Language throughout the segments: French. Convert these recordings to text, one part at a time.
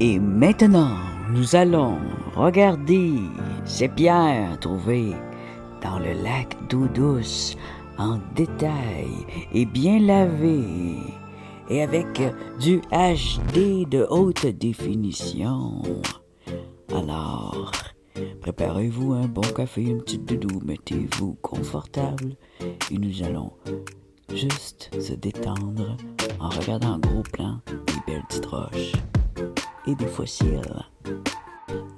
Et maintenant, nous allons regarder ces pierres trouvées dans le lac d'eau douce en détail et bien lavées et avec du HD de haute définition. Alors, préparez-vous un bon café, une petite doudou, mettez-vous confortable et nous allons juste se détendre en regardant en gros plan des belles petites roches et des fossiles.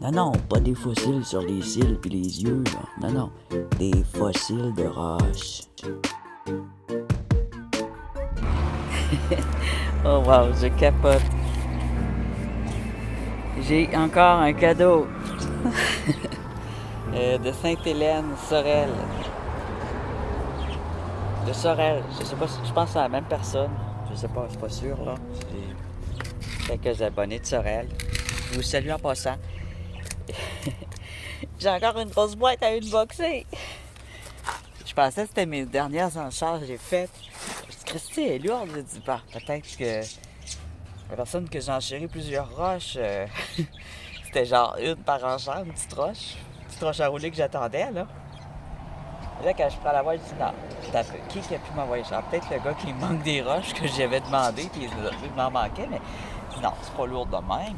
Non, pas des fossiles sur les cils puis les yeux, là. Non, des fossiles de roches. Oh wow, je capote. J'ai encore un cadeau de Sainte-Hélène, Sorel. De Sorel, je sais pas, je pense à la même personne. Je sais pas, c'est pas sûr, là. J'ai quelques abonnés de Sorel. Je vous salue en passant. J'ai encore une grosse boîte à unboxer. Je pensais que c'était mes dernières enchères que j'ai faites. Je dis, Christy est lourde. J'ai dit, bah, peut-être que la personne que j'ai enchéri plusieurs roches, c'était genre une par enchère, une petite roche à rouler que j'attendais, là. Et là, quand je prends la voix, je dis, non, t'as peu. Qui a pu m'envoyer ça? Peut-être le gars qui manque des roches que j'avais demandé, puis il m'en manquait, mais je dis, non, c'est pas lourd de même.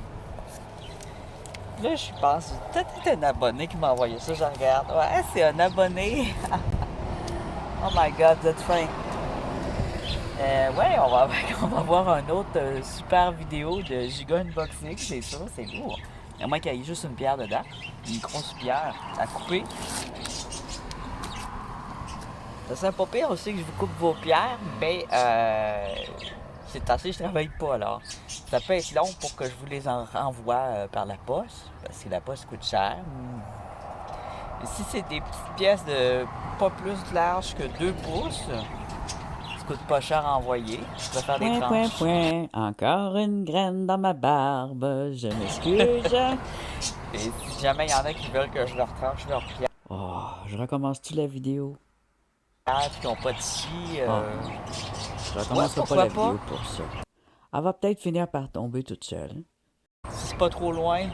Là, je pense, peut-être un abonné qui m'a envoyé ça, je regarde. Ouais, c'est un abonné. Oh my god, vous êtes fin. Ouais, on va voir un autre super vidéo de Giga Unboxing, c'est sûr, c'est lourd. À moins qu'il y ait juste une pierre dedans, une grosse pierre à couper. Ça serait pas pire aussi que je vous coupe vos pierres, mais c'est assez, je travaille pas alors. Ça peut être long pour que je vous les renvoie par la poste, parce que la poste coûte cher. Et si c'est des petites pièces de pas plus larges que 2 pouces, ça coûte pas cher à envoyer. Je peux faire des tranches. Encore une graine dans ma barbe, je m'excuse. Et si jamais il y en a qui veulent que je leur tranche leur pierre, oh, je recommence-tu la vidéo? Qui n'ont pas de scie. Je recommencerai pas la vidéo pour ça. Elle va peut-être finir par tomber toute seule. Si c'est pas trop loin,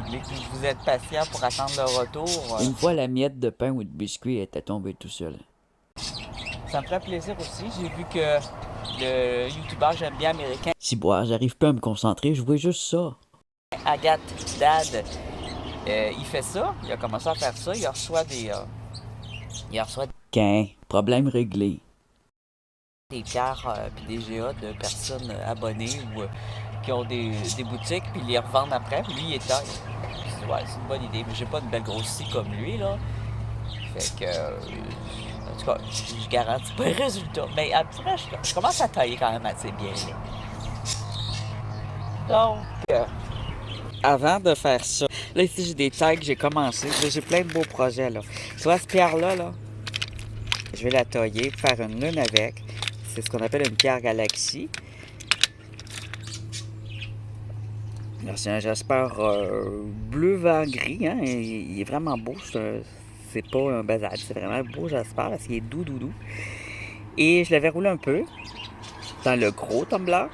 puis que vous êtes patient pour attendre le retour. Une fois la miette de pain ou de biscuit était tombée tout seul. Ça me ferait plaisir aussi. J'ai vu que le youtubeur J'aime bien américain. Si boire, j'arrive pas à me concentrer, je vois juste ça. Agathe Dad, il fait ça. Il a commencé à faire ça. Il reçoit des. Qu'un problème réglé. Des cartes puis des GA de personnes abonnées ou qui ont des boutiques puis ils les revendent après. Puis lui, il est taille. Ouais, c'est une bonne idée, mais j'ai pas une belle grosse scie comme lui, là. Fait que. En tout cas, je garantis pas le résultat. Mais après, je commence à tailler quand même assez bien, là. Donc, avant de faire ça, là, ici, j'ai des tailles que j'ai commencé. Là, j'ai plein de beaux projets, là. Tu vois, cette pierre-là, là, je vais la tailler, faire une lune avec. C'est ce qu'on appelle une pierre galaxie. C'est un jasper bleu vert gris, hein? Il est vraiment beau. C'est pas un bazar, c'est vraiment un beau jasper parce qu'il est doux. Et je l'avais roulé un peu dans le gros tumbler.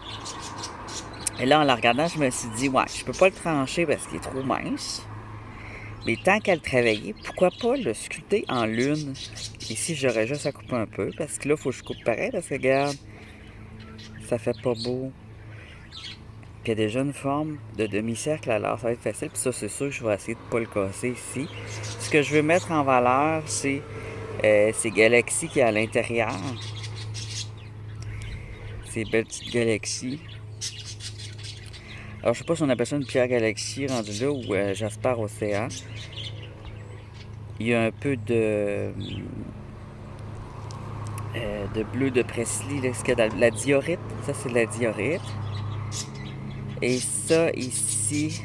Et là, en la regardant, je me suis dit, ouais, je peux pas le trancher parce qu'il est trop mince. Mais tant qu'à le travailler, pourquoi pas le sculpter en lune? Ici, j'aurais juste à couper un peu parce que là, il faut que je coupe pareil parce que regarde, ça fait pas beau. Puis il y a déjà une forme de demi-cercle, alors ça va être facile. Puis ça, c'est sûr que je vais essayer de ne pas le casser ici. Ce que je veux mettre en valeur, c'est ces galaxies qu'il y a à l'intérieur. Ces belles petites galaxies. Alors, je sais pas si on appelle ça une pierre galaxie rendue là ou Jasper Océan. Il y a un peu de bleu de Presley, là, ce qu'il y a dans la diorite. Ça, c'est de la diorite. Et ça, ici,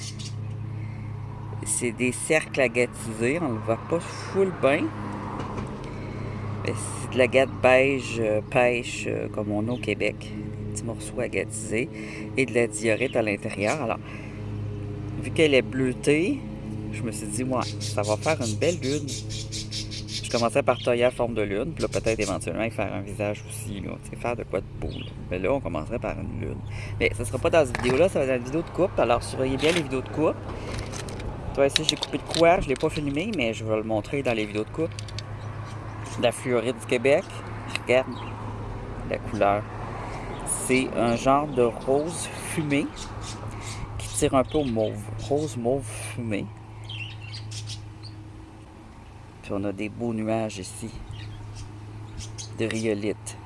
c'est des cercles agatisés. On ne le voit pas full bien. Mais c'est de l'agate beige pêche, comme on a au Québec. Des petits morceaux agatisés. Et de la diorite à l'intérieur. Alors, vu qu'elle est bleutée, je me suis dit, ouais, ça va faire une belle lune. Je commencerais par tailler à forme de lune, puis là, peut-être éventuellement faire un visage aussi, là, tu sais, faire de quoi de beau, là. Mais là, on commencerait par une lune. Mais ça sera pas dans cette vidéo-là, ça va être dans une vidéo de coupe, alors surveillez bien les vidéos de coupe. Toi, ici, j'ai coupé de quoi, je l'ai pas filmé, mais je vais le montrer dans les vidéos de coupe. La Fleurite du Québec, regarde la couleur. C'est un genre de rose fumé qui tire un peu au mauve. Rose mauve fumé. Puis on a des beaux nuages ici de rhyolite.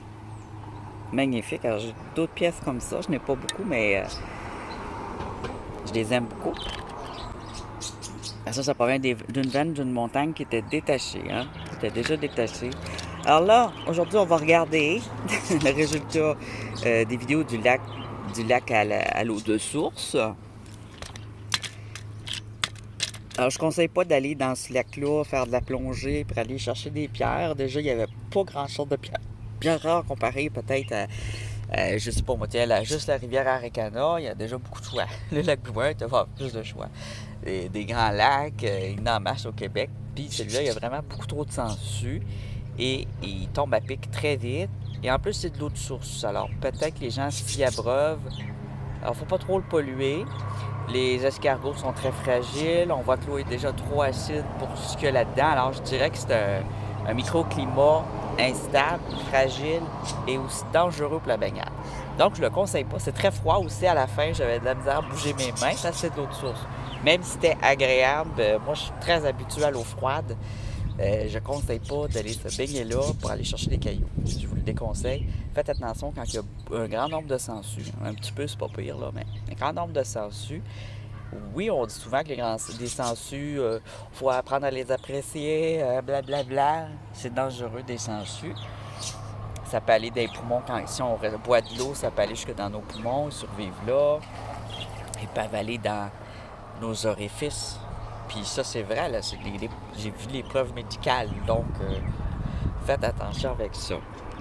Magnifique. Alors j'ai d'autres pièces comme ça. Je n'ai pas beaucoup, mais je les aime beaucoup. Ça provient d'une veine d'une montagne qui était détachée. Hein? Qui était déjà détachée. Alors là, aujourd'hui, on va regarder le résultat des vidéos du lac à l'eau de source. Alors, je ne conseille pas d'aller dans ce lac-là, faire de la plongée, pour aller chercher des pierres. Déjà, il n'y avait pas grand-chose de pierres rares comparé peut-être à, je sais pas moi, juste la rivière Arikana, il y a déjà beaucoup de choix. Le lac Bouin, tu vas avoir plus de choix. Des grands lacs, il y en a en masse au Québec. Puis celui-là, il y a vraiment beaucoup trop de sangsues. Et il tombe à pic très vite. Et en plus, c'est de l'eau de source. Alors, peut-être que les gens s'y abreuvent. Alors, faut pas trop le polluer. Les escargots sont très fragiles. On voit que l'eau est déjà trop acide pour ce qu'il y a là-dedans. Alors, je dirais que c'est un microclimat instable, fragile et aussi dangereux pour la baignade. Donc, je le conseille pas. C'est très froid aussi à la fin. J'avais de la misère à bouger mes mains. Ça, c'est de l'eau de source. Même si c'était agréable, moi, je suis très habitué à l'eau froide. Je ne conseille pas d'aller se baigner là pour aller chercher des cailloux. Je vous le déconseille. Faites attention quand il y a un grand nombre de sangsues. Un petit peu, c'est pas pire, là, mais un grand nombre de sangsues. Oui, on dit souvent que des sangsues, il faut apprendre à les apprécier, blablabla. C'est dangereux, des sangsues. Ça peut aller des poumons, si on boit de l'eau, ça peut aller jusque dans nos poumons, ils survivent là. Ils peuvent aller dans nos orifices. Puis ça, c'est vrai, là, j'ai vu les preuves médicales, donc faites attention avec ça.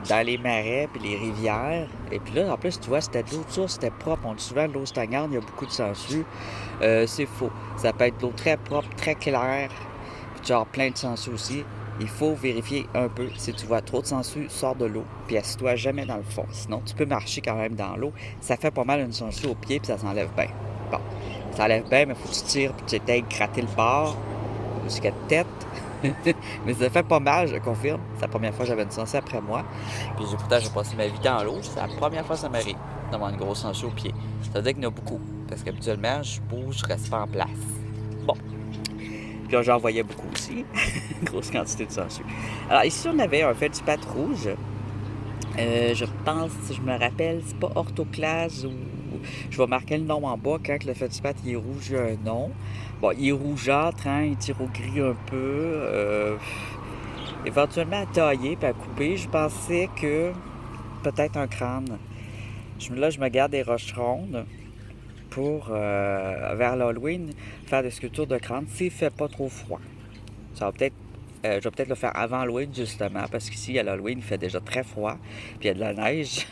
Dans les marais puis les rivières, et puis là, en plus, tu vois, c'était de l'eau de source, c'était propre. On dit souvent de l'eau stagnante, il y a beaucoup de sangsues. C'est faux. Ça peut être de l'eau très propre, très claire, puis genre plein de sangsues aussi. Il faut vérifier un peu. Si tu vois trop de sangsues, sors de l'eau, puis assieds-toi jamais dans le fond. Sinon, tu peux marcher quand même dans l'eau. Ça fait pas mal une sangsue au pied, puis ça s'enlève bien. Bon. Ça enlève bien, mais il faut que tu tires puis tu t'aides gratter le bord jusqu'à la tête. Mais ça fait pas mal, je confirme. C'est la première fois que j'avais une sangsue après moi. Puis pourtant, j'ai passé ma vie dans l'eau. C'est la première fois que ça m'arrive d'avoir une grosse sangsue au pied. Ça veut dire qu'il y en a beaucoup. Parce qu'habituellement, je bouge, je reste pas en place. Bon. Puis j'en voyais beaucoup aussi. Grosse quantité de sangsue. Alors ici, on avait un feldspath rouge. Je pense, si je me rappelle, c'est pas orthoclase ou... Je vais marquer le nom en bas. Quand le feldspath est rouge, il y a un nom. Bon, il est rougeâtre, hein, il tire au gris un peu. Éventuellement à tailler puis à couper. Je pensais que peut-être un crâne. Là, je me garde des roches rondes pour, vers l'Halloween, faire des sculptures de crâne s'il fait pas trop froid. Ça va peut-être... je vais peut-être le faire avant Halloween, justement, parce qu'ici, à l'Halloween, il fait déjà très froid, puis il y a de la neige,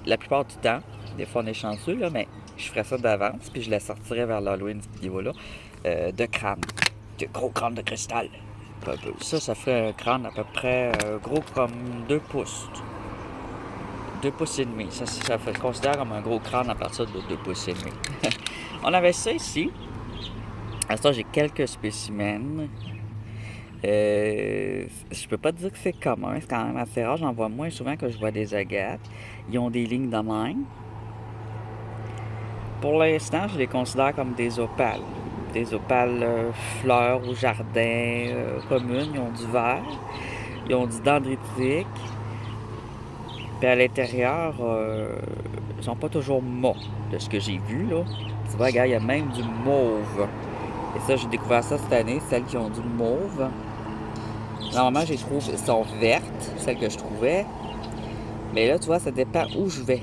la plupart du temps. Des fois, on est chanceux, là, mais je ferais ça d'avance, puis je la sortirais vers l'Halloween, cette vidéo-là, de crâne, de gros crâne de cristal. Ça ferait un crâne à peu près gros comme 2 pouces. 2 pouces et demi. Ça fait considère comme un gros crâne à partir de 2 pouces et demi. On avait ça ici. À ça, j'ai quelques spécimens. Je peux pas dire que c'est commun, c'est quand même assez rare. J'en vois moins souvent que je vois des agates. Ils ont des lignes de même. Pour l'instant, je les considère comme des opales. Des opales fleurs au jardin communes. Ils ont du vert. Ils ont du dendritique. Puis à l'intérieur, ils sont pas toujours mauves, de ce que j'ai vu, là. Tu vois, regarde, il y a même du mauve. Et ça, j'ai découvert ça cette année, celles qui ont du mauve. Normalement, je les trouve, elles sont vertes, celles que je trouvais. Mais là, tu vois, ça dépend où je vais.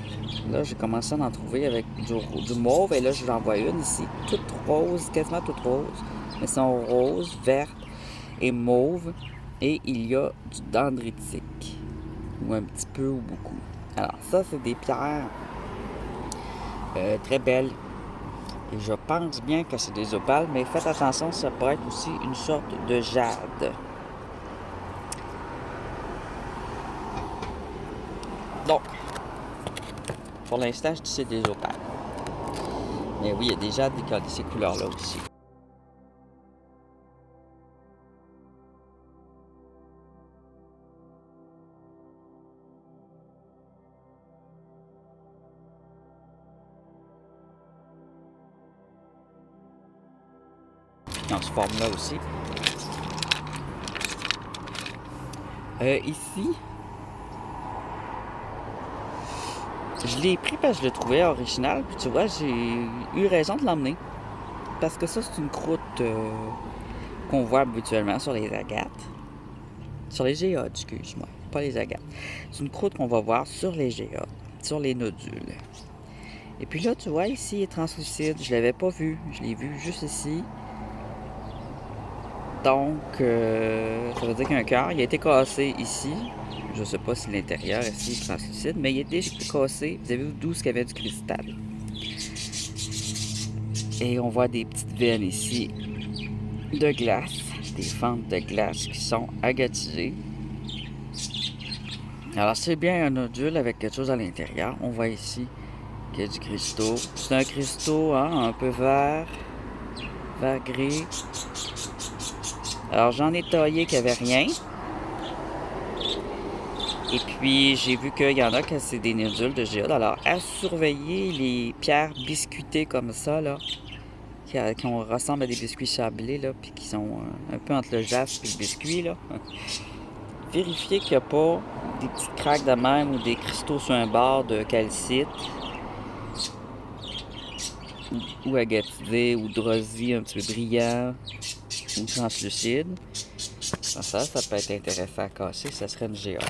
Là, j'ai commencé à en trouver avec du mauve. Et là, j'en vois une ici, toute rose, quasiment toute rose. Mais elles sont roses, vertes et mauves. Et il y a du dendritique. Ou un petit peu ou beaucoup. Alors, ça, c'est des pierres très belles. Et je pense bien que c'est des opales, mais faites attention, ça pourrait être aussi une sorte de jade. pour l'instant, je dis c'est des opales. Mais oui, il y a déjà décollé ces couleurs-là aussi. Dans ce forme-là aussi. Ici, je l'ai pris parce que je le trouvais original. Puis tu vois, j'ai eu raison de l'emmener. Parce que ça, c'est une croûte qu'on voit habituellement sur les agates. Sur les géodes, excuse-moi. Pas les agates. C'est une croûte qu'on va voir sur les géodes, sur les nodules. Et puis là, tu vois, ici, il est translucide. Je l'avais pas vu. Je l'ai vu juste ici. Donc, ça veut dire qu'un cœur, il a été cassé ici. Je ne sais pas si l'intérieur ici est translucide, mais il a été cassé. Vous avez vu d'où il y avait du cristal. Et on voit des petites veines ici de glace, des fentes de glace qui sont agatisées. Alors, c'est bien un nodule avec quelque chose à l'intérieur. On voit ici qu'il y a du cristaux. C'est un cristaux un peu vert gris. Alors, j'en ai taillé qu'il n'y avait rien. Et puis, j'ai vu qu'il y en a que c'est des nodules de géode. Alors, à surveiller les pierres biscuitées comme ça, là, qui ressemblent à des biscuits sablés, là, puis qui sont un peu entre le jaspe et le biscuit, là. Vérifier qu'il n'y a pas des petits craques de même ou des cristaux sur un bord de calcite ou agatisé ou drosy un petit peu brillant ou translucide. Ça peut être intéressant à casser, ça serait une géode.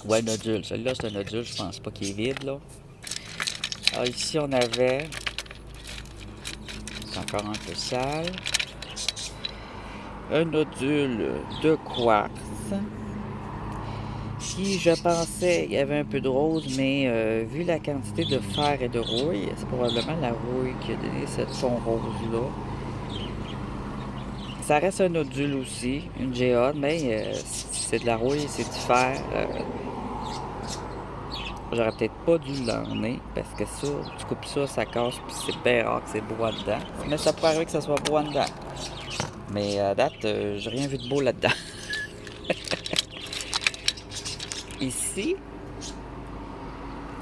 Ouais, nodule. Celui-là, c'est un nodule, je pense pas qu'il est vide, là. Alors ici, on avait... C'est encore un peu sale. Un nodule de quartz. Qui, je pensais, il y avait un peu de rose, mais vu la quantité de fer et de rouille, c'est probablement la rouille qui a donné cette ton rose-là. Ça reste un nodule aussi, une géode, mais c'est de la rouille, c'est du fer. J'aurais peut-être pas dû l'emmener, parce que ça, tu coupes ça, ça casse, puis c'est bien rare que c'est beau dedans. Mais ça peut arriver que ça soit beau dedans. Mais à date, j'ai rien vu de beau là-dedans. Ici,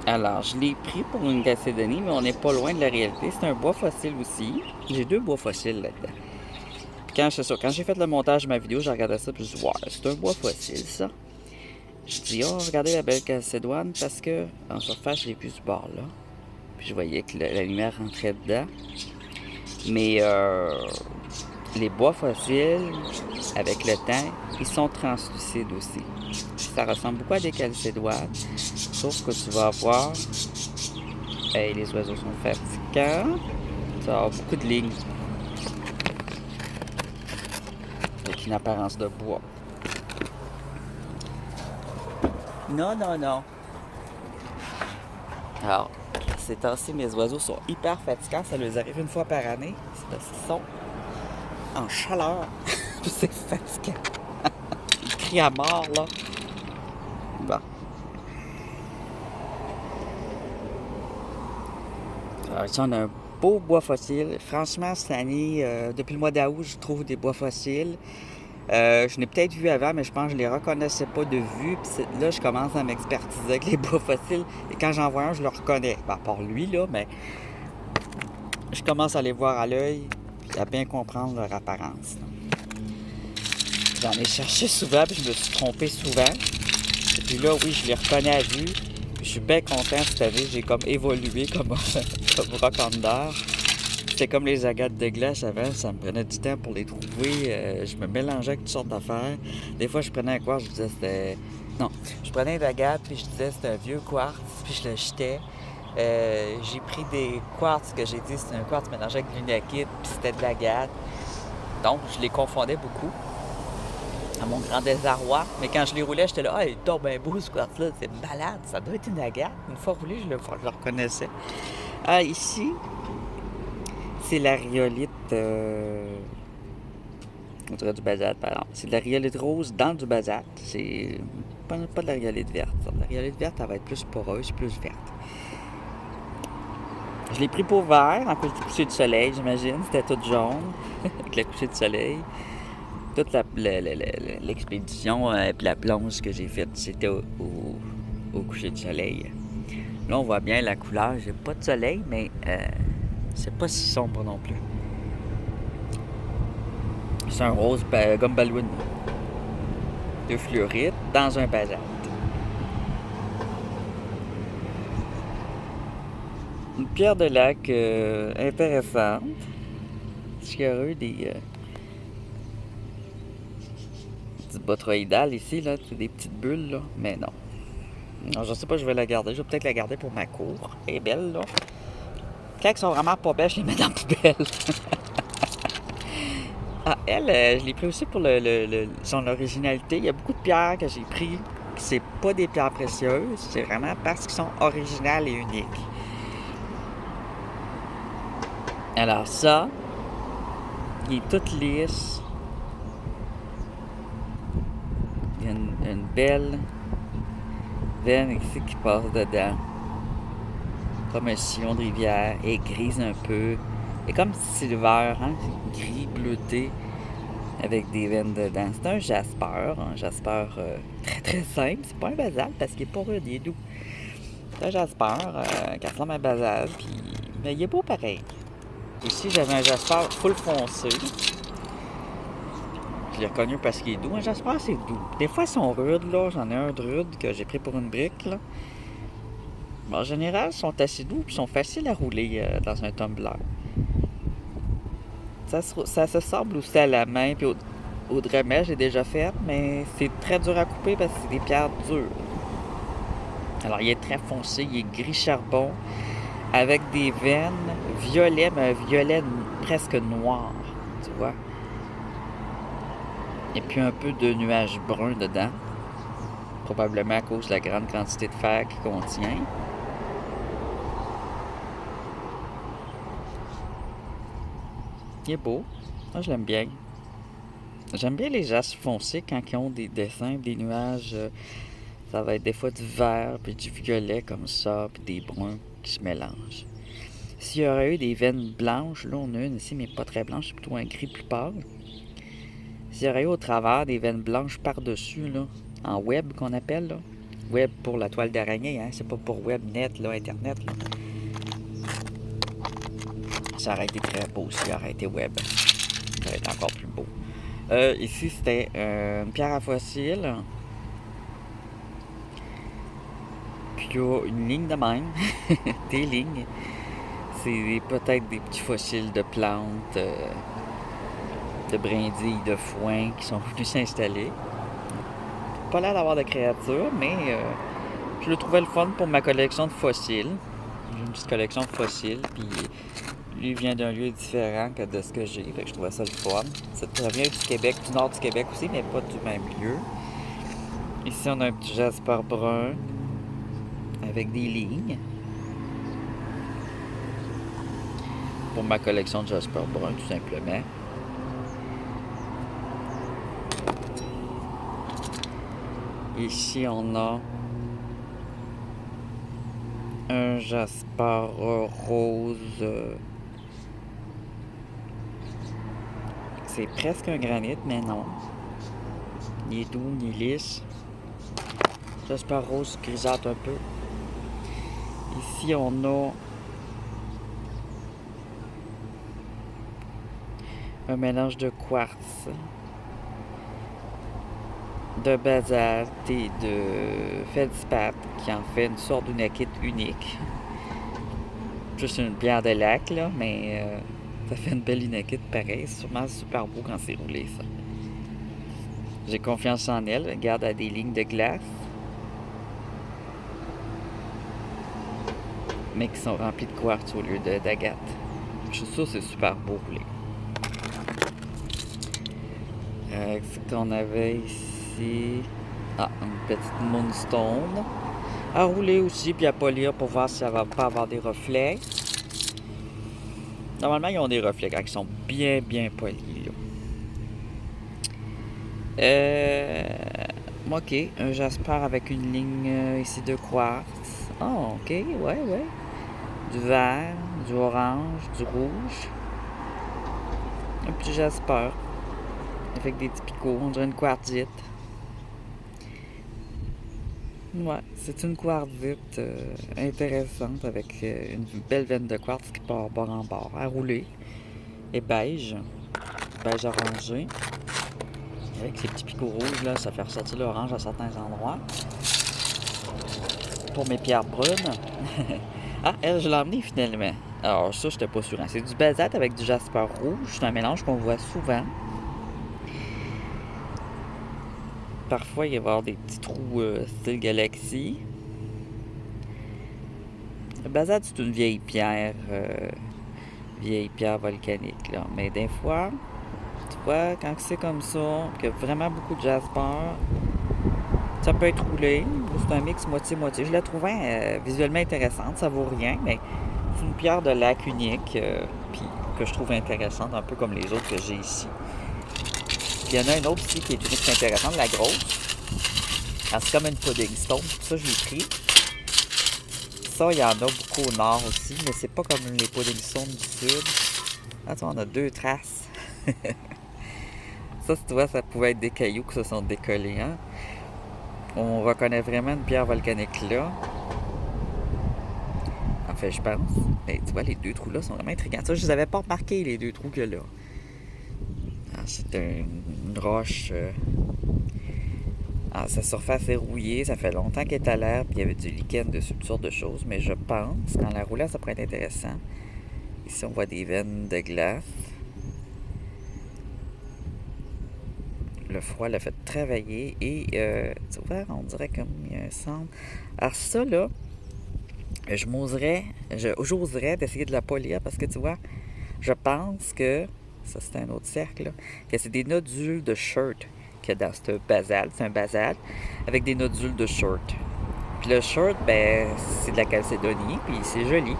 alors, je l'ai pris pour une chalcédonie, mais on n'est pas loin de la réalité. C'est un bois fossile aussi. J'ai 2 bois fossiles là-dedans. Puis quand j'ai fait le montage de ma vidéo, j'ai regardé ça, puis je me suis dit, ouais, c'est un bois fossile, ça. Je dis, oh, regardez la belle chalcédoine, parce que en surface, je l'ai vu ce bord-là. Puis je voyais que la lumière rentrait dedans. Mais les bois fossiles, avec le temps, ils sont translucides aussi. Ça ressemble beaucoup à des chalcédoines, sauf que tu vas avoir... Hey, les oiseaux sont fatigants. Tu vas avoir beaucoup de lignes. Avec une apparence de bois. Non, non, non. Alors, ces temps-ci, mes oiseaux sont hyper fatigants. Ça leur arrive une fois par année. C'est parce qu'ils sont en chaleur. C'est fatigant. Ils crient à mort, là. Bon. Alors ici, on a un beau bois fossile. Franchement, cette année, depuis le mois d'août, je trouve des bois fossiles. Je l'ai peut-être vu avant, mais je pense que je ne les reconnaissais pas de vue. Puis là, je commence à m'expertiser avec les bois fossiles. Et quand j'en vois un, je le reconnais. Ben, à part lui, là, mais je commence à les voir à l'œil et à bien comprendre leur apparence. J'en ai cherché souvent, puis je me suis trompé souvent. Et puis là, oui, je les reconnais à vue. Puis je suis bien content cette année. J'ai comme évolué comme rocandeur. C'était comme les agates de glace avant, ça me prenait du temps pour les trouver. Je me mélangeais avec toutes sortes d'affaires. Des fois, je prenais un quartz, je disais c'était... Non, je prenais une agate, puis je disais c'était un vieux quartz, puis je le jetais. J'ai pris des quartz que j'ai dit c'était un quartz mélangé avec de l'unakite, puis c'était de l'agate. Donc, je les confondais beaucoup, à mon grand désarroi. Mais quand je les roulais, j'étais là, ah, il tombe bien beau ce quartz-là, c'est malade, ça doit être une agate. Une fois roulé, je le reconnaissais. Ah, ici... C'est la rhyolite... on dirait du basalte, par exemple. C'est de la rhyolite rose dans du basalte. C'est pas de la rhyolite verte. La rhyolite verte, elle va être plus poreuse, plus verte. Je l'ai pris pour vert en cause du coucher de soleil, j'imagine. C'était tout jaune avec le coucher de soleil. Toute l'expédition et la plonge que j'ai faite, c'était au coucher de soleil. Là, on voit bien la couleur. J'ai pas de soleil, mais c'est pas si sombre non plus. C'est un rose gomme ballon de fluorite dans un basalte. Une pierre de lac intéressante. Est-ce qu'il y aurait eu des botroïdales ici, là, des petites bulles, là, mais non. Alors, je sais pas, je vais la garder. Je vais peut-être la garder pour ma cour. Elle est belle, là. Quand elles sont vraiment pas belles, je les mets dans la poubelle. Ah, elle, je l'ai pris aussi pour son originalité. Il y a beaucoup de pierres que j'ai pris. C'est pas des pierres précieuses. C'est vraiment parce qu'elles sont originales et uniques. Alors ça, il est toute lisse. Il y a une belle veine ici qui passe dedans. Comme un sillon de rivière. Et grise un peu. Et comme silver, hein? Gris bleuté. Avec des veines dedans. C'est un jasper. Un jasper très très simple. C'est pas un basalte parce qu'il est pas rude, il est doux. C'est un jasper qui ressemble à un basalte. Mais il est beau pareil. Ici, j'avais un jasper full foncé. Je l'ai reconnu parce qu'il est doux. Un jasper, c'est doux. Des fois, ils sont rudes, là. J'en ai un de rude que j'ai pris pour une brique, là. Mais en général, ils sont assez doux et sont faciles à rouler dans un tumbler. Ça se sable aussi à la main puis au Dremel, j'ai déjà fait, mais c'est très dur à couper parce que c'est des pierres dures. Alors, il est très foncé, il est gris charbon avec des veines violet, mais un violet presque noir, tu vois. Et puis un peu de nuages bruns dedans, probablement à cause de la grande quantité de fer qu'il contient. Il est beau. Moi, je l'aime bien. J'aime bien les jastres foncés quand ils ont des dessins, des nuages. Ça va être des fois du vert, puis du violet comme ça, puis des bruns qui se mélangent. S'il y aurait eu des veines blanches, là, on a une ici, mais pas très blanche, c'est plutôt un gris plus pâle. S'il y aurait eu au travers des veines blanches par-dessus, là, en web qu'on appelle, là. Web pour la toile d'araignée, hein, c'est pas pour web net, là, internet, là. Ça aurait été très beau s'il aurait été web. Ça aurait été encore plus beau. Ici, c'était une pierre à fossile. Puis il y a une ligne de même. Des lignes. C'est peut-être des petits fossiles de plantes, de brindilles, de foin qui sont venus s'installer. Pas l'air d'avoir de créatures, mais je le trouvais le fun pour ma collection de fossiles. J'ai une petite collection de fossiles, puis lui vient d'un lieu différent que de ce que j'ai, fait que je trouvais ça le fun. Ça vient du Québec, du nord du Québec aussi, mais pas du même lieu. Ici, on a un petit jasper brun avec des lignes. Pour ma collection de jasper brun, tout simplement. Ici, on a un jasper rose. C'est presque un granit, mais non. Il est doux, il est lisse. Jasper rose grisâtre un peu. Ici, on a un mélange de quartz, de basalte et de feldspath qui en fait une sorte de kit unique. Juste une pierre de lac, là, mais ça fait une belle unakit pareil. C'est sûrement super beau quand c'est roulé, ça. J'ai confiance en elle. Regarde, elle a des lignes de glace. Mais qui sont remplies de quartz au lieu d'agate. Je suis sûr que c'est super beau roulé. Ce qu'on avait ici. Ah, une petite moonstone. À rouler aussi, puis à polir pour voir si ça va pas avoir des reflets. Normalement, ils ont des reflets quand ils sont bien, bien polis. OK, un jasper avec une ligne ici de quartz. Ah, OK, ouais. Du vert, du orange, du rouge, un petit jasper, avec des petits picots, on dirait une quartzite. Ouais, c'est une quartzite intéressante avec une belle veine de quartz qui part bord en bord, à rouler, et beige orangé. Avec ces petits picots rouges, là, ça fait ressortir l'orange à certains endroits. Pour mes pierres brunes. Ah, elle, je l'ai emmenée finalement. Alors, ça, j'étais pas sûr. Hein. C'est du basalte avec du jasper rouge. C'est un mélange qu'on voit souvent. Parfois, il va y avoir des petits trous style galaxie. Le basalte, c'est une vieille pierre volcanique. Là. Mais des fois, tu vois, quand c'est comme ça, qu'il y a vraiment beaucoup de jasper, ça peut être roulé. C'est un mix moitié-moitié. Je la trouvais visuellement intéressante. Ça vaut rien, mais c'est une pierre de lac unique, puis que je trouve intéressante, un peu comme les autres que j'ai ici. Puis il y en a une autre ici qui est unique intéressante, la grosse. Alors, c'est comme une pudding stone. Ça, je l'ai pris. Ça, il y en a beaucoup au nord aussi, mais c'est pas comme les pudding stones du sud. Ah, tu vois, on a 2 traces. Ça, si tu vois, ça pouvait être des cailloux qui se sont décollés, hein. On reconnaît vraiment une pierre volcanique là. En fait, je pense. Mais tu vois, les 2 trous là sont vraiment intrigants. Ça, je les avais pas remarqués, les 2 trous qu'il y a là. Alors, c'est une roche. Alors, sa surface est rouillée. Ça fait longtemps qu'elle est à l'air. Puis il y avait du lichen dessus, toutes sortes de choses. Mais je pense qu'en la roulant, ça pourrait être intéressant. Ici, on voit des veines de glace. Le froid l'a fait travailler. Et, tu vois, on dirait comme il y a un centre. Alors, ça, là, j'oserais d'essayer de la polir parce que tu vois, je pense que, ça c'est un autre cercle, là, que c'est des nodules de shirt qu'il y a dans ce basalte. C'est un basalte avec des nodules de shirt. Puis le shirt, ben, c'est de la calcédonie, puis c'est joli.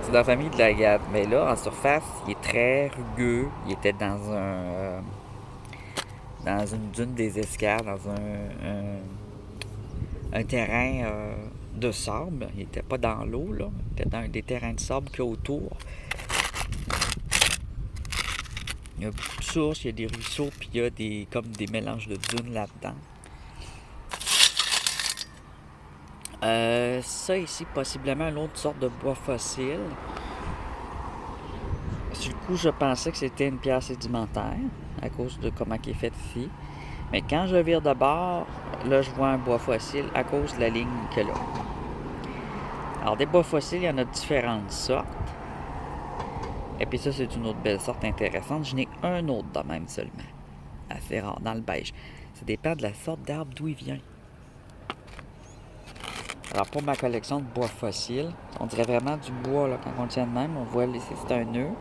C'est dans la famille de l'agate. Mais là, en surface, il est très rugueux. Il était dans une dune des Escales, dans un terrain de sable. Il n'était pas dans l'eau, là. Il était dans des terrains de sable qu'il y a autour. Il y a beaucoup de sources, il y a des ruisseaux, puis il y a comme des mélanges de dunes là-dedans. Ça ici, possiblement une autre sorte de bois fossile. Sur le coup, je pensais que c'était une pierre sédimentaire, à cause de comment il est fait ici. Mais quand je vire de bord, là, je vois un bois fossile à cause de la ligne que là. Alors, des bois fossiles, il y en a différentes sortes. Et puis ça, c'est une autre belle sorte intéressante. Je n'ai un autre de même seulement. Assez rare, dans le beige. Ça dépend de la sorte d'arbre d'où il vient. Alors, pour ma collection de bois fossiles, on dirait vraiment du bois, là, quand on tient de même. On voit ici, c'est un nœud.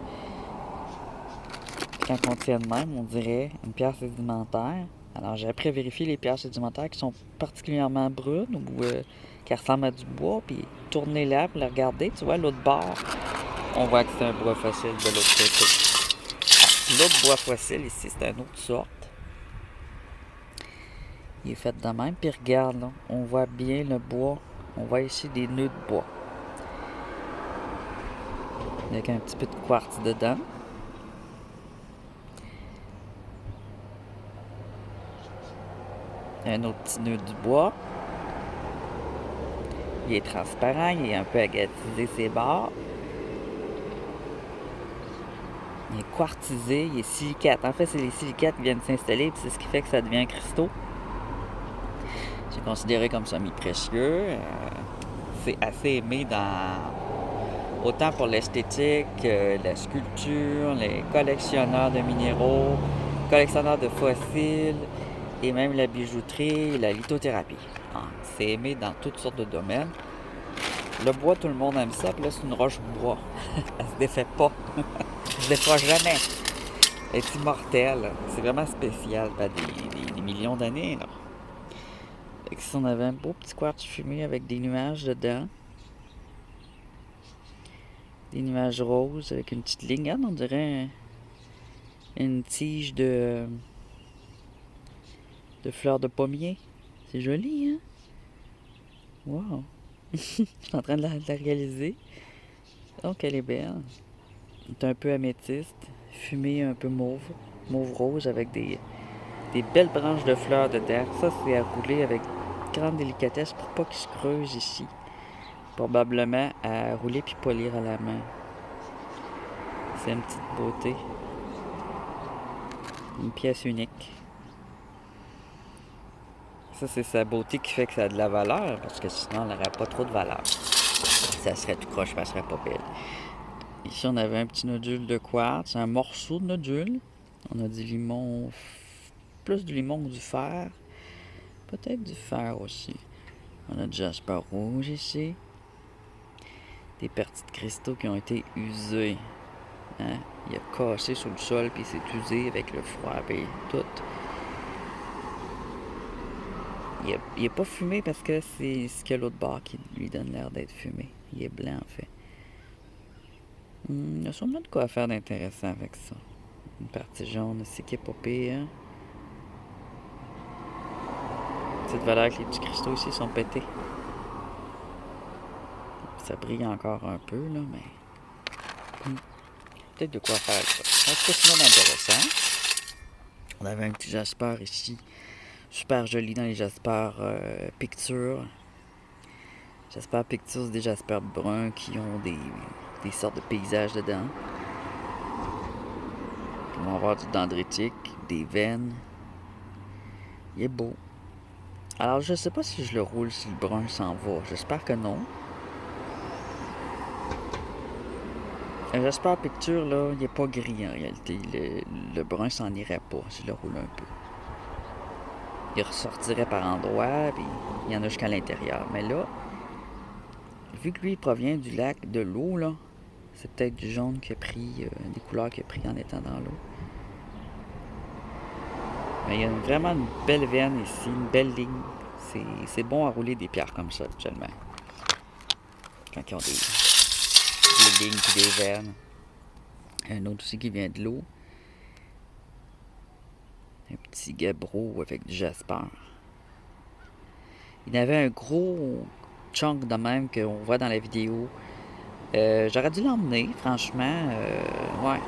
Quand on tient de même, on dirait une pierre sédimentaire. Alors, j'ai appris à vérifier les pierres sédimentaires qui sont particulièrement brunes ou qui ressemblent à du bois, puis tourner là pour les regarder. Tu vois, l'autre bord, on voit que c'est un bois fossile de l'autre côté. L'autre bois fossile ici, c'est une autre sorte. Il est fait de même. Puis regarde, là, on voit bien le bois. On voit ici des nœuds de bois. Avec un petit peu de quartz dedans. Un autre petit nœud du bois. Il est transparent, il est un peu agatisé ses bords. Il est quartzisé, il est silicate. En fait, c'est les silicates qui viennent s'installer, puis c'est ce qui fait que ça devient un cristaux. C'est considéré comme semi-précieux. C'est assez aimé autant pour l'esthétique, la sculpture, les collectionneurs de minéraux, collectionneurs de fossiles, et même la bijouterie, la lithothérapie. C'est aimé dans toutes sortes de domaines. Le bois, tout le monde aime ça, puis là, c'est une roche bois. Elle se défait pas. Elle se défera jamais. Elle est immortelle. C'est vraiment spécial, pas des millions d'années, là. Fait que si on avait un beau petit quartz fumé avec des nuages dedans, des nuages roses avec une petite ligne, on dirait une tige de fleurs de pommier. C'est joli, hein? Wow! Je suis en train de la réaliser. Donc elle est belle. Elle est un peu améthyste, fumée un peu mauve, mauve-rose avec des belles branches de fleurs dedans. Ça, c'est à rouler avec grande délicatesse pour pas qu'il se creuse ici. Probablement à rouler puis polir à la main. C'est une petite beauté. Une pièce unique. Ça, c'est sa beauté qui fait que ça a de la valeur, parce que sinon, elle n'aurait pas trop de valeur. Ça serait tout croche, ça serait pas belle. Ici, on avait un petit nodule de quartz, un morceau de nodule. On a du limon, plus du limon que du fer. Peut-être du fer aussi. On a du jasper rouge ici. Des parties de cristaux qui ont été usées. Hein? Il a cassé sur le sol, puis il s'est usé avec le froid, puis tout. Il n'est pas fumé parce que c'est ce qu'il y a l'autre bord qui lui donne l'air d'être fumé. Il est blanc, en fait. Il y a sûrement de quoi faire d'intéressant avec ça. Une partie jaune aussi qui est pas pire. Cette valeur que les petits cristaux ici sont pétés. Ça brille encore un peu, là, mais... peut-être de quoi faire avec ça. En tout cas, sinon, intéressant. On avait un petit jasper ici. Super joli dans les jaspers pictures. Jasper pictures, c'est des jaspers bruns qui ont des sortes de paysages dedans. On va avoir du dendritique, des veines. Il est beau. Alors, je sais pas si je le roule si le brun s'en va. J'espère que non. Un Jasper Picture, là, il n'est pas gris en réalité. Le brun s'en irait pas si je le roule un peu. Il ressortirait par endroits, puis il y en a jusqu'à l'intérieur. Mais là, vu que lui, il provient du lac, de l'eau, là, c'est peut-être du jaune qu'il a pris, des couleurs qu'il a pris en étant dans l'eau. Mais il y a vraiment une belle veine ici, une belle ligne. C'est bon à rouler des pierres comme ça, actuellement. Quand ils ont des lignes et des veines. Un autre aussi qui vient de l'eau. Un petit gabbro avec du jasper. Il y avait un gros chunk de même qu'on voit dans la vidéo. J'aurais dû l'emmener, franchement. Ouais.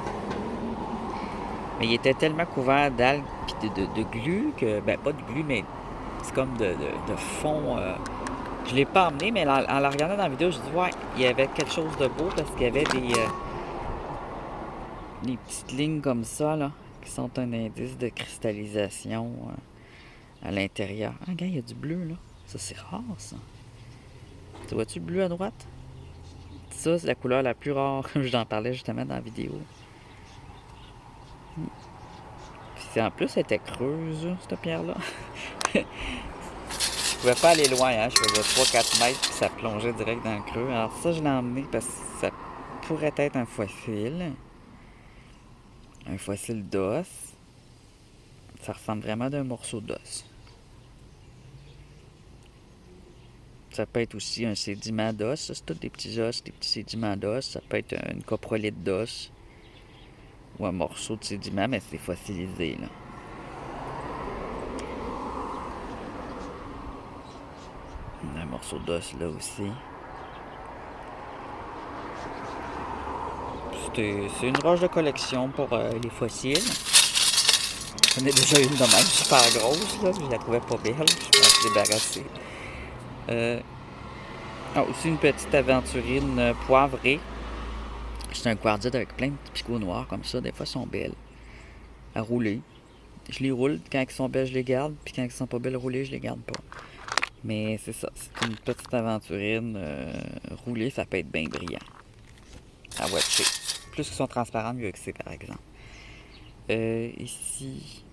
Mais il était tellement couvert d'algues et de glu que. Ben, pas de glu, mais c'est comme de fond. Je l'ai pas emmené, mais en la regardant dans la vidéo, je dis ouais, il y avait quelque chose de beau parce qu'il y avait des petites lignes comme ça, là, qui sont un indice de cristallisation à l'intérieur. Ah, regarde, il y a du bleu, là. Ça, c'est rare, ça. Tu vois-tu le bleu à droite? Ça, c'est la couleur la plus rare, comme j'en parlais justement dans la vidéo. Puis en plus, elle était creuse, cette pierre-là. Je pouvais pas aller loin, hein. Je faisais 3-4 mètres, puis ça plongeait direct dans le creux. Alors ça, je l'ai emmené parce que ça pourrait être un fossile. Un fossile d'os. Ça ressemble vraiment d'un morceau d'os. Ça peut être aussi un sédiment d'os. Ça, c'est tous des petits os, des petits sédiments d'os. Ça peut être une coprolite d'os. Ou un morceau de sédiment, mais c'est fossilisé, là. Un morceau d'os, là aussi. C'est une roche de collection pour les fossiles. J'en ai déjà une de même, super grosse, là. Je la trouvais pas belle. Je pense débarrasser. Aussi une petite aventurine poivrée. C'est un quartzite avec plein de petits picots noirs comme ça. Des fois, elles sont belles à rouler. Je les roule. Quand elles sont belles, je les garde. Puis quand elles sont pas belles roulées, je les garde pas. Mais c'est ça. C'est une petite aventurine roulée. Ça peut être bien brillant. À watcher. Plus qu'ils sont transparents, mieux que c'est, par exemple. Ici,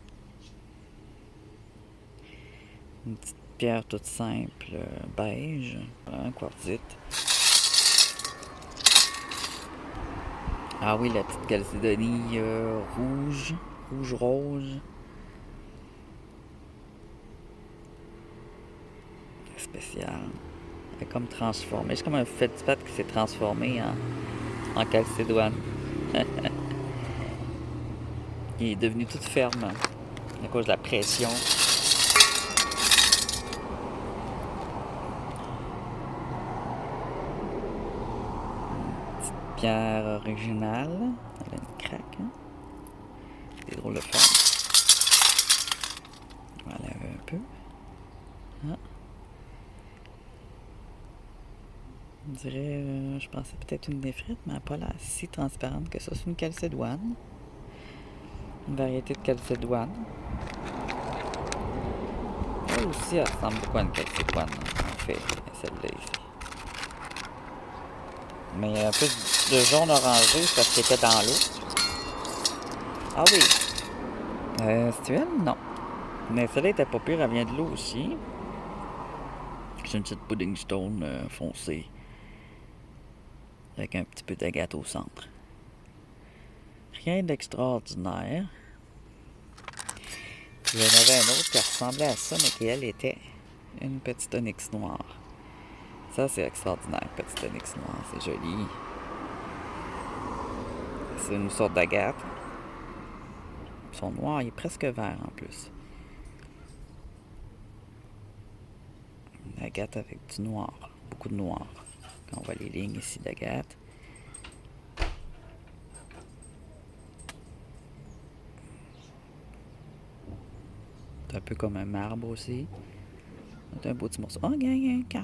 une petite pierre toute simple, beige, un quartzite. Ah oui, la petite calcédonie rouge-rose. Spécial. Elle est comme transformée. C'est comme un fétipat qui s'est transformé en calcédoine. Il est devenu toute ferme à cause de la pression. pierre originale. Elle a une craque, hein? C'est drôle de faire. On va laver un peu. Ah. On dirait, je pensais peut-être une néphrite, mais elle n'a pas l'air si transparente que ça. C'est une calcédoine. Une variété de calcédoine. Elle aussi, elle ressemble beaucoup à une calcédoine, en fait, celle-là ici. Mais il y a un peu de jaune orangé parce qu'elle était dans l'eau. Ah oui. C'est elle? Non. Mais celle-là était pas pire, elle vient de l'eau aussi. C'est une petite pudding stone foncée. Avec un petit peu d'agate au centre. Rien d'extraordinaire. Il y en avait un autre qui ressemblait à ça, mais qui, elle, était une petite onyx noire. Ça, c'est extraordinaire, petite onyx noire. C'est joli. C'est une sorte d'agate. Son noir, il est presque vert en plus. Une agate avec du noir. Beaucoup de noir. Quand on voit les lignes ici d'agate. C'est un peu comme un marbre aussi. C'est un beau petit morceau. Oh, gagne un cœur!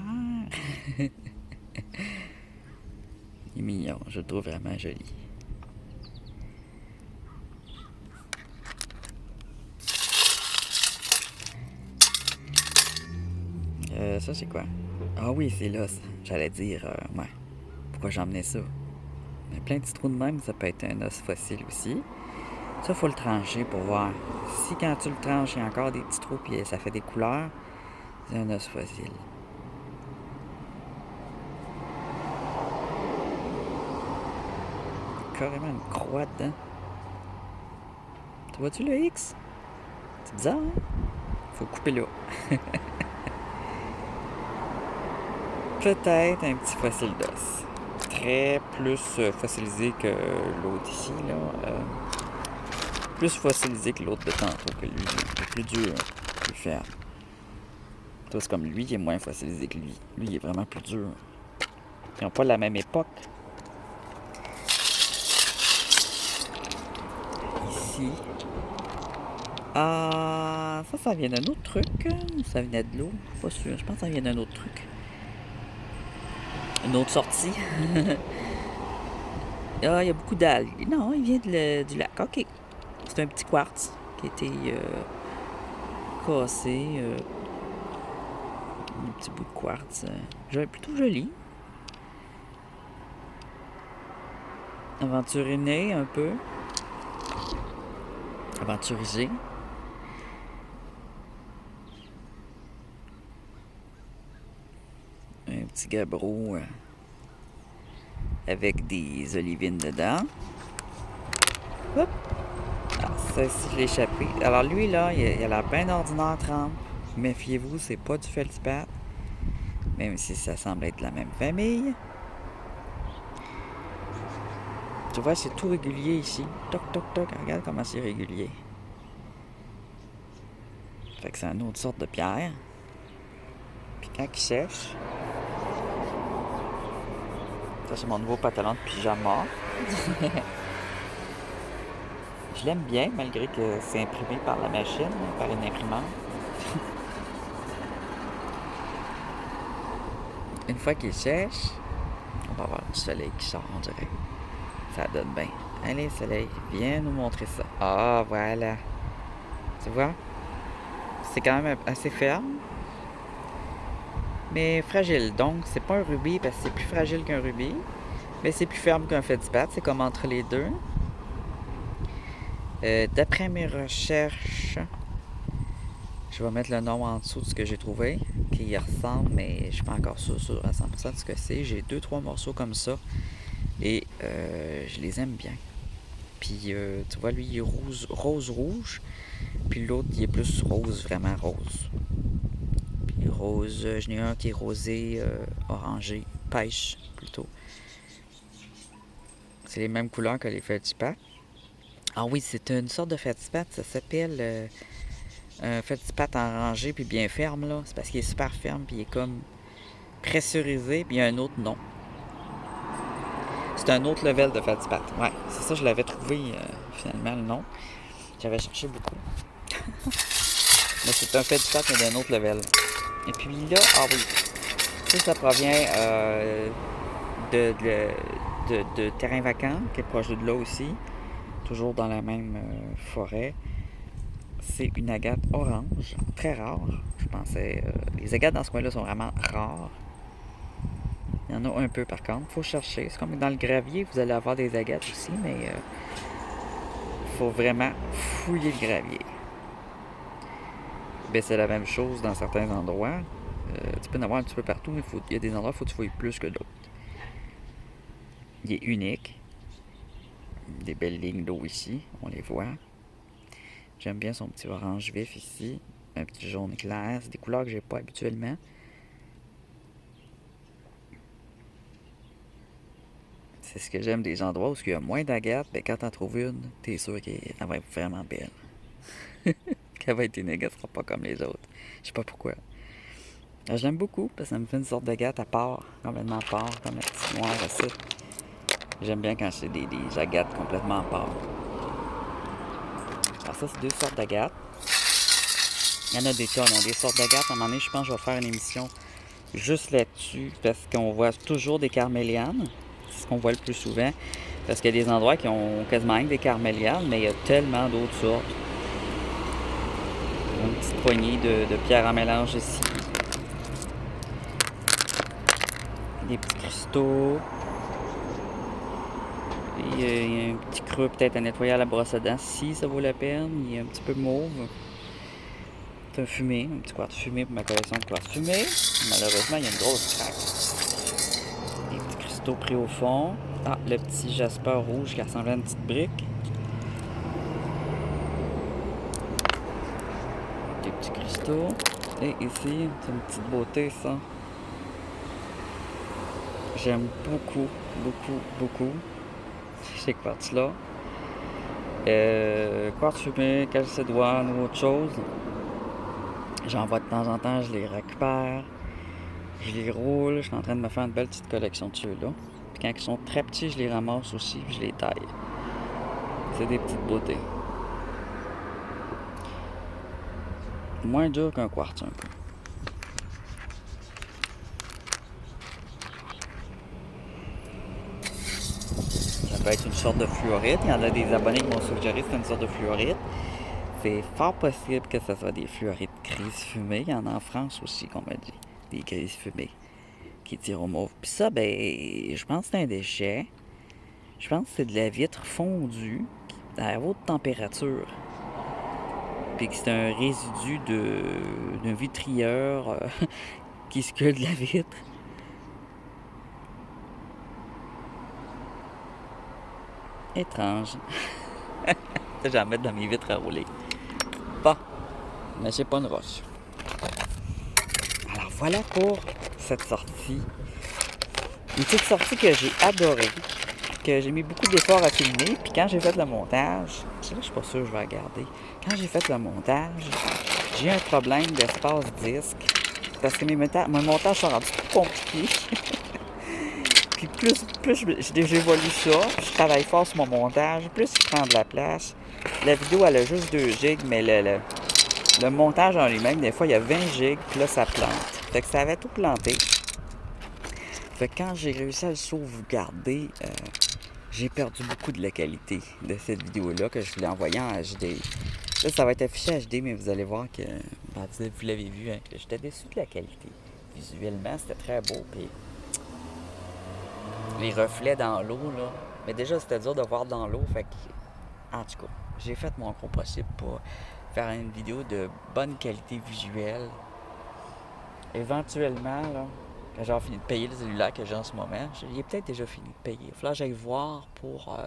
Il est mignon, je le trouve vraiment joli. Ça, c'est quoi? Ah oui, c'est l'os. J'allais dire, ouais. Pourquoi j'emmenais ça? Il y a plein de petits trous de même, ça peut être un os fossile aussi. Ça, faut le trancher pour voir. Si quand tu le tranches, il y a encore des petits trous puis ça fait des couleurs, c'est un os fossile. Carrément une croix dedans. Tu vois-tu le X? C'est bizarre, hein? Faut couper là. Peut-être un petit fossile d'os. Très plus fossilisé que l'autre ici, là. Plus fossilisé que l'autre de tantôt, que lui. Il est plus dur, plus ferme. Toi, c'est comme lui qui est moins fossilisé que lui. Lui, il est vraiment plus dur. Ils n'ont pas la même époque. Ici. Ah, ça vient d'un autre truc. Ça venait de l'eau. Je suis pas sûr. Je pense que ça vient d'un autre truc. Une autre sortie. Ah, il y a beaucoup d'algues. Non, il vient du lac. OK. C'est un petit quartz qui a été cassé. Un petit bout de quartz. Plutôt joli. Aventuriné un peu. Aventurisé. Un petit gabbro avec des olivines dedans. Hop! Alors, ça ici, je l'ai échappé. Alors lui, là, il a l'air bien ordinaire trempe. Méfiez-vous, c'est pas du feldspath. Même si ça semble être de la même famille. Tu vois, c'est tout régulier ici. Toc, toc, toc. Regarde comment c'est régulier. Fait que c'est une autre sorte de pierre. Puis quand il sèche... Ça, c'est mon nouveau pantalon de pyjama. Je l'aime bien, malgré que c'est imprimé par la machine, par une imprimante. Une fois qu'il sèche, on va avoir du soleil qui sort, on dirait. Ça donne bien. Allez, soleil, viens nous montrer ça. Ah, voilà. Tu vois? C'est quand même assez ferme. Mais fragile. Donc, c'est pas un rubis parce que c'est plus fragile qu'un rubis. Mais c'est plus ferme qu'un feldspath. C'est comme entre les deux. D'après mes recherches, je vais mettre le nom en dessous de ce que j'ai trouvé, qui y ressemble, mais je suis pas encore sûr à 100% de ce que c'est. J'ai 2-3 morceaux comme ça et je les aime bien. Puis tu vois, lui il est rose-rouge, puis l'autre il est plus rose, vraiment rose. Puis rose, j'en ai un qui est rosé, orangé, pêche plutôt. C'est les mêmes couleurs que les feldspaths. Ah oui, c'est une sorte de feldspath, ça s'appelle un feldspath orangé puis bien ferme là. C'est parce qu'il est super ferme puis il est comme pressurisé puis il y a un autre nom. C'est c'est un autre level de Fatipat. Ouais, c'est ça, je l'avais trouvé finalement le nom. J'avais cherché beaucoup. Mais c'est un Fatipat, mais d'un autre level. Et puis là, ah oui, ça provient de terrain vacant, qui est proche de là aussi. Toujours dans la même forêt. C'est une agate orange, très rare. Je pensais. Les agates dans ce coin-là sont vraiment rares. Il y en a un peu par contre. Il faut chercher. C'est comme dans le gravier, vous allez avoir des agates aussi, mais il faut vraiment fouiller le gravier. Ben, c'est la même chose dans certains endroits. Tu peux en avoir un petit peu partout, mais il y a des endroits où il faut que tu fouilles plus que d'autres. Il est unique. Des belles lignes d'eau ici, on les voit. J'aime bien son petit orange vif ici. Un petit jaune clair. C'est des couleurs que j'ai pas habituellement. C'est ce que j'aime des endroits où il y a moins d'agates. Ben, quand t'en trouves une, t'es sûr qu'elle va être vraiment belle. Qu'elle va être unique, elle sera pas comme les autres. Je sais pas pourquoi. Je l'aime beaucoup parce que ça me fait une sorte d'agate à part, complètement à part, comme la petite noire aussi. J'aime bien quand c'est des agates complètement à part. Alors ça, c'est deux sortes d'agates. Il y en a des tonnes, des sortes d'agates. À un moment donné, je pense que je vais faire une émission juste là-dessus parce qu'on voit toujours des carmélianes. C'est ce qu'on voit le plus souvent. Parce qu'il y a des endroits qui ont quasiment des carmélianes, mais il y a tellement d'autres sortes. Une petite poignée de pierres en mélange ici. Des petits cristaux. Il y a un petit creux peut-être à nettoyer à la brosse à dents si ça vaut la peine. Il est un petit peu mauve. C'est un fumé, un petit quartz fumé pour ma collection de quartz fumé. Malheureusement, il y a une grosse craque. Des petits cristaux pris au fond. Ah, le petit jasper rouge qui ressemble à une petite brique. Des petits cristaux. Et ici, c'est une petite beauté, ça. J'aime beaucoup, beaucoup, beaucoup ces quartz-là. Quartz fumé, calcédoine ou autre chose. J'en vois de temps en temps, je les récupère. Je les roule. Je suis en train de me faire une belle petite collection de ceux-là. Puis quand ils sont très petits, je les ramasse aussi, puis je les taille. C'est des petites beautés. Moins dur qu'un quartz, un peu. Ça peut être une sorte de fluorite. Il y en a des abonnés qui m'ont suggéré que c'est une sorte de fluorite. C'est fort possible que ce soit des fluorites grises fumées. Il y en a en France aussi, qu'on m'a dit. Des grises fumées qui tirent au mauve. Puis ça, ben, je pense que c'est un déchet. Je pense que c'est de la vitre fondue à haute température. Puis que c'est un résidu d'un vitrieur qui se colle de la vitre. Étrange. Ça, j'en mets dans mes vitres à rouler. Bon, mais c'est pas une roche. Alors voilà pour cette sortie. Une petite sortie que j'ai adorée, que j'ai mis beaucoup d'efforts à filmer, puis quand j'ai fait le montage, je suis pas sûr que je vais regarder. Quand j'ai fait le montage, j'ai eu un problème d'espace disque, parce que mon montage sont rendus plus compliqués. Puis plus j'évolue ça, puis je travaille fort sur mon montage, plus il prend de la place. La vidéo, elle a juste 2 gigs, mais le montage en lui-même, des fois, il y a 20 gigs, puis là, ça plante. Fait que ça avait tout planté. Fait que quand j'ai réussi à le sauvegarder, j'ai perdu beaucoup de la qualité de cette vidéo-là que je voulais envoyer en HD. Là, ça va être affiché HD, mais vous allez voir que, ben, vous l'avez vu, hein, que j'étais déçu de la qualité. Visuellement, c'était très beau, puis les reflets dans l'eau, là. Mais déjà, c'était dur de voir dans l'eau, fait que, en tout cas, j'ai fait mon gros possible pour faire une vidéo de bonne qualité visuelle. Éventuellement, là, quand j'aurai fini de payer le cellulaire que j'ai en ce moment, il est peut-être déjà fini de payer. Il va falloir que j'aille voir pour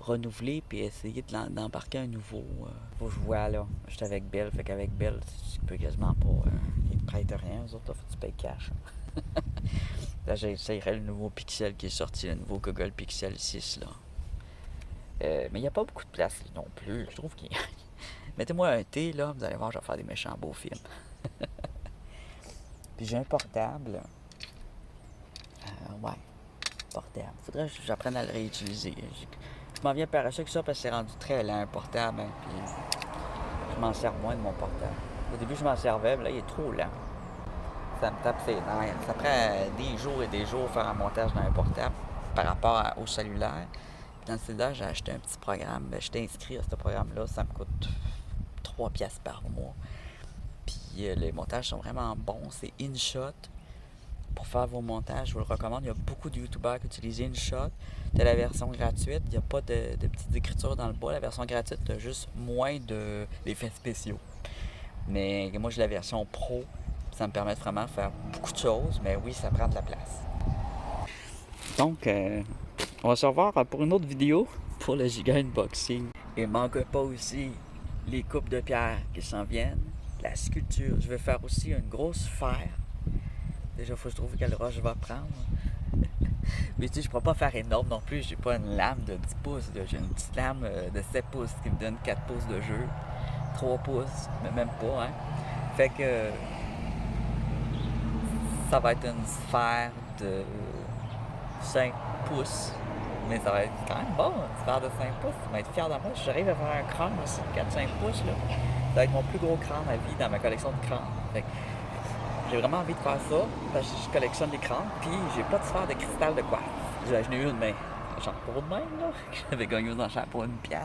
renouveler puis essayer d'embarquer un nouveau. Faut que je vois, là. J'étais avec Belle, fait qu'avec Belle, tu peux quasiment pas. Ils te prêtent rien, eux autres, faut que tu payes cash. Là, j'essayerai le nouveau Pixel qui est sorti, le nouveau Google Pixel 6, là. Mais il n'y a pas beaucoup de place non plus. Je trouve qu'il mettez-moi un T, là, vous allez voir, je vais faire des méchants beaux films. Puis j'ai un portable. Ouais. portable. Faudrait que j'apprenne à le réutiliser. Je m'en viens par ça que ça parce que c'est rendu très lent un portable. Hein, puis je m'en sers moins de mon portable. Au début, je m'en servais, mais là, il est trop lent. Ça me tape ses nerfs. Ça prend des jours et des jours faire un montage dans un portable par rapport au cellulaire. Puis dans le cellulaire, j'ai acheté un petit programme. Ben, j'étais inscrit à ce programme-là. Ça me coûte 3 piastres par mois. Puis les montages sont vraiment bons. C'est InShot. Pour faire vos montages, je vous le recommande. Il y a beaucoup de YouTubers qui utilisent InShot. Tu as la version gratuite. Il n'y a pas de petites écritures dans le bas. La version gratuite, tu as juste moins d'effets spéciaux. Mais moi, j'ai la version pro. Ça me permet vraiment de faire beaucoup de choses. Mais oui, ça prend de la place. Donc, on va se revoir pour une autre vidéo pour le Giga Unboxing. Et manque pas aussi les coupes de pierre qui s'en viennent. La sculpture. Je vais faire aussi une grosse sphère. Déjà, il faut que je trouve quelle roche je vais prendre. Mais tu sais, je ne pourrais pas faire énorme non plus. J'ai pas une lame de 10 pouces. J'ai une petite lame de 7 pouces qui me donne 4 pouces de jeu. 3 pouces, mais même pas, hein. Fait que ça va être une sphère de 5 pouces. Mais ça va être quand même bon, une sphère de 5 pouces. Ça va être fier de moi. Si j'arrive à faire un crâne aussi de 4-5 pouces, là, ça va être mon plus gros crâne à vie dans ma collection de crânes. Fait que j'ai vraiment envie de faire ça, parce que je collectionne des crânes, puis j'ai pas de sphère de cristal de quartz. J'en ai eu une, mais genre pour de même, là, que j'avais gagné aux enchères pour 1 pièce.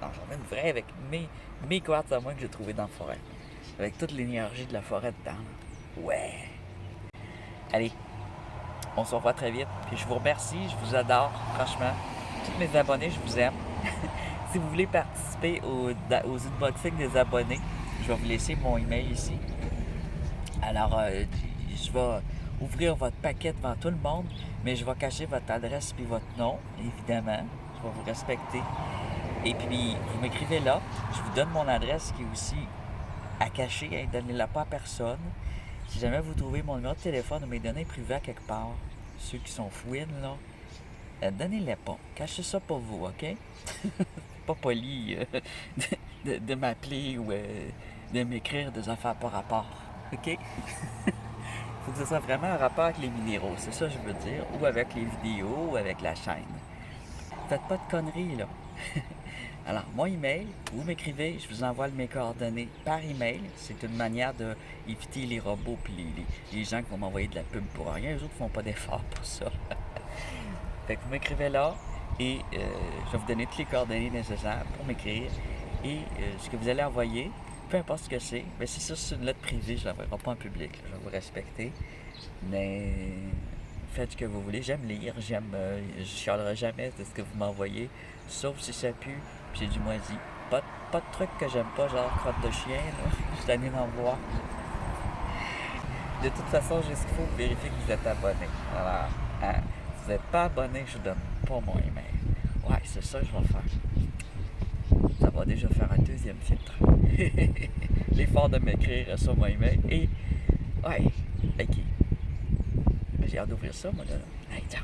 Non, j'en ai une vraie avec mes quartz à moi que j'ai trouvé dans la forêt. Avec toute l'énergie de la forêt dedans. Ouais! Allez, on se revoit très vite, puis je vous remercie, je vous adore, franchement. Tous mes abonnés, je vous aime. Si vous voulez participer aux unboxings des abonnés, je vais vous laisser mon email ici. Alors, je vais ouvrir votre paquet devant tout le monde, mais je vais cacher votre adresse puis votre nom, évidemment. Je vais vous respecter. Et puis, vous m'écrivez là. Je vous donne mon adresse qui est aussi à cacher. Hein, donnez-la pas à personne. Si jamais vous trouvez mon numéro de téléphone ou mes données privées à quelque part, ceux qui sont fouines, là, donnez-les pas. Cachez ça pour vous, OK? C'est pas poli de m'appeler ou de m'écrire des affaires par rapport. OK? Faut que ce soit vraiment en rapport avec les minéraux, c'est ça que je veux dire, ou avec les vidéos, ou avec la chaîne. Faites pas de conneries, là. Alors, mon email, vous m'écrivez, je vous envoie mes coordonnées par email. C'est une manière d'éviter les robots et les gens qui vont m'envoyer de la pub pour rien. Les autres ne font pas d'efforts pour ça. Fait que vous m'écrivez là, et je vais vous donner toutes les coordonnées nécessaires pour m'écrire. Et ce que vous allez envoyer, peu importe ce que c'est, mais si ça c'est une lettre privée, je ne l'enverrai pas en public, là, je vais vous respecter. Mais faites ce que vous voulez, j'aime lire, je ne chialerai jamais de ce que vous m'envoyez, sauf si ça pue, puis c'est du moisi. Pas de trucs que j'aime pas, genre crotte de chien, là. Je suis tanné d'en voir. De toute façon, juste qu'il faut vérifier que vous êtes abonné. Alors, hein, si vous n'êtes pas abonné, je ne donne pas mon email. Ouais, c'est ça que je vais faire. Ça va déjà faire un deuxième filtre. L'effort de m'écrire sur mon email. Et, ouais, ok. J'ai hâte d'ouvrir ça, moi, là. Allez, ciao.